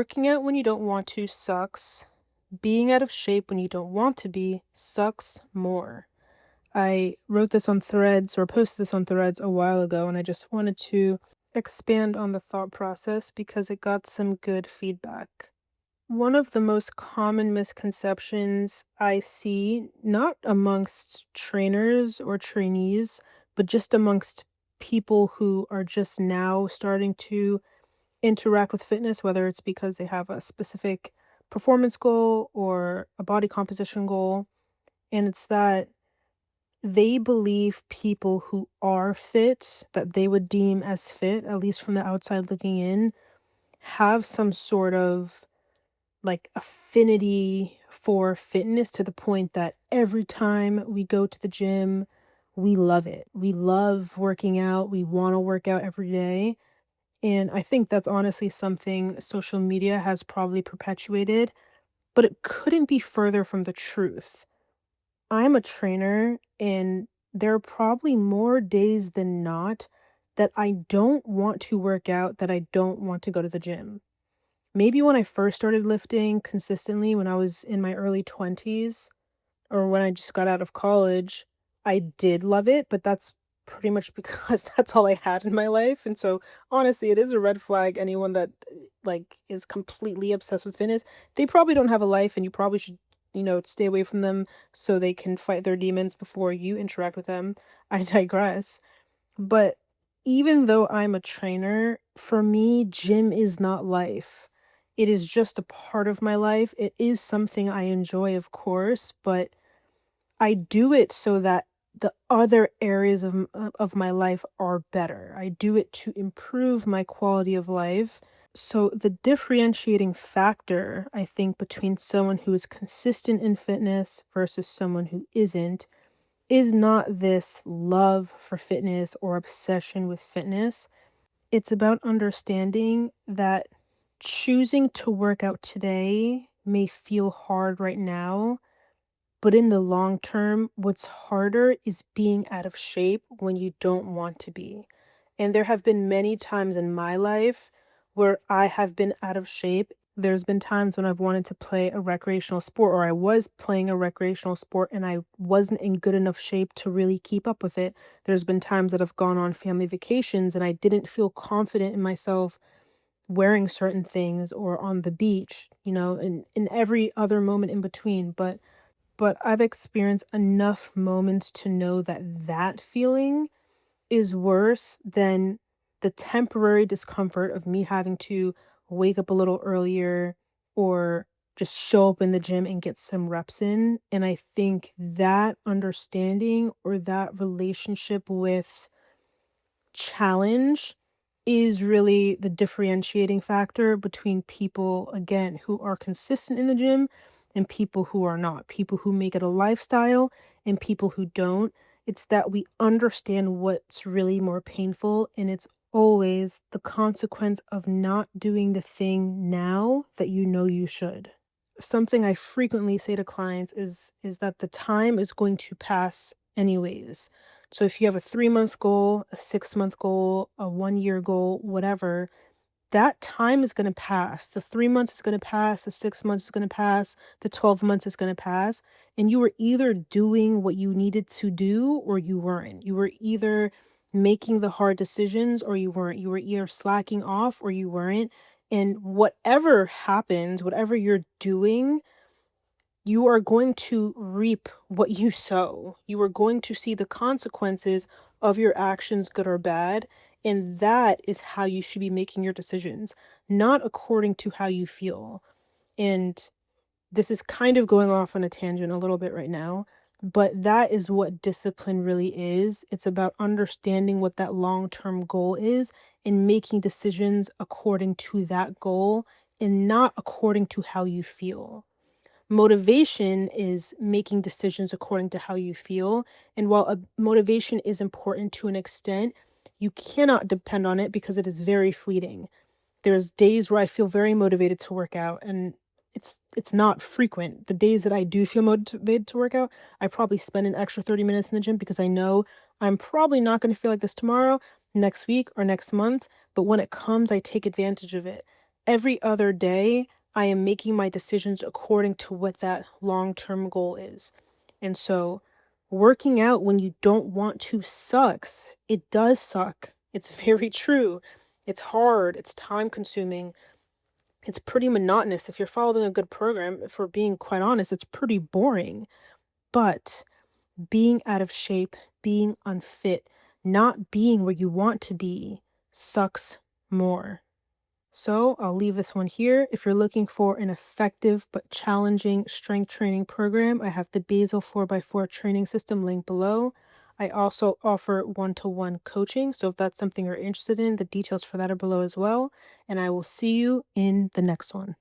Working out when you don't want to sucks. Being out of shape when you don't want to be sucks more. I wrote this on Threads or posted this on Threads a while ago, and I just wanted to expand on the thought process because it got some good feedback. One of the most common misconceptions I see, not amongst trainers or trainees, but just amongst people who are just now starting to interact with fitness, whether it's because they have a specific performance goal or a body composition goal. And it's that they believe people who are fit, that they would deem as fit, at least from the outside looking in, have some sort of like affinity for fitness to the point that every time we go to the gym, we love it. We love working out. We want to work out every day. And I think that's honestly something social media has probably perpetuated, but it couldn't be further from the truth. I'm a trainer, and there are probably more days than not that I don't want to work out, that I don't want to go to the gym. Maybe when I first started lifting consistently when I was in my early 20s, or when I just got out of college, I did love it, but that's pretty much because that's all I had in my life, and so, honestly, it is a red flag, anyone that, like, is completely obsessed with fitness. They probably don't have a life, and you probably should, stay away from them so they can fight their demons before you interact with them. I digress. But even though I'm a trainer, for me, gym is not life. It is just a part of my life. It is something I enjoy, of course, but I do it so that the other areas of my life are better. I do it to improve my quality of life. So the differentiating factor, I think, between someone who is consistent in fitness versus someone who isn't is not this love for fitness or obsession with fitness. It's about understanding that choosing to work out today may feel hard right now, but in the long term, what's harder is being out of shape when you don't want to be. And there have been many times in my life where I have been out of shape. There's been times when I've wanted to play a recreational sport, or I was playing a recreational sport and I wasn't in good enough shape to really keep up with it. There's been times that I've gone on family vacations and I didn't feel confident in myself wearing certain things or on the beach, and in every other moment in between. But I've experienced enough moments to know that that feeling is worse than the temporary discomfort of me having to wake up a little earlier or just show up in the gym and get some reps in. And I think that understanding or that relationship with challenge is really the differentiating factor between people, again, who are consistent in the gym and people who are not, people who make it a lifestyle and people who don't. It's that we understand what's really more painful, and it's always the consequence of not doing the thing now that you know you should. Something I frequently say to clients is that the time is going to pass anyways. So if you have a 3-month goal, a 6-month goal, a 1-year goal, whatever, that time is going to pass. The 3 months is going to pass, the 6 months is going to pass, the 12 months is going to pass, and you were either doing what you needed to do or you weren't. You were either making the hard decisions or you weren't. You were either slacking off or you weren't. And whatever happens, whatever you're doing, you are going to reap what you sow. You are going to see the consequences of your actions, good or bad. And that is how you should be making your decisions, not according to how you feel. And this is kind of going off on a tangent a little bit right now, but that is what discipline really is. It's about understanding what that long term goal is and making decisions according to that goal and not according to how you feel. Motivation is making decisions according to how you feel. And while motivation is important to an extent, you cannot depend on it because it is very fleeting. There's days where I feel very motivated to work out, and it's not frequent. The days that I do feel motivated to work out, I probably spend an extra 30 minutes in the gym because I know I'm probably not going to feel like this tomorrow, next week, or next month. But when it comes, I take advantage of it. Every other day, I am making my decisions according to what that long-term goal is. And so, working out when you don't want to sucks. It does suck. It's very true. It's hard, it's time-consuming, it's pretty monotonous. If you're following a good program, if we're being quite honest, it's pretty boring. But being out of shape, being unfit, not being where you want to be sucks more. So I'll leave this one here. If you're looking for an effective but challenging strength training program, I have the Basel 4x4 training system linked below. I also offer one-to-one coaching. So if that's something you're interested in, the details for that are below as well. And I will see you in the next one.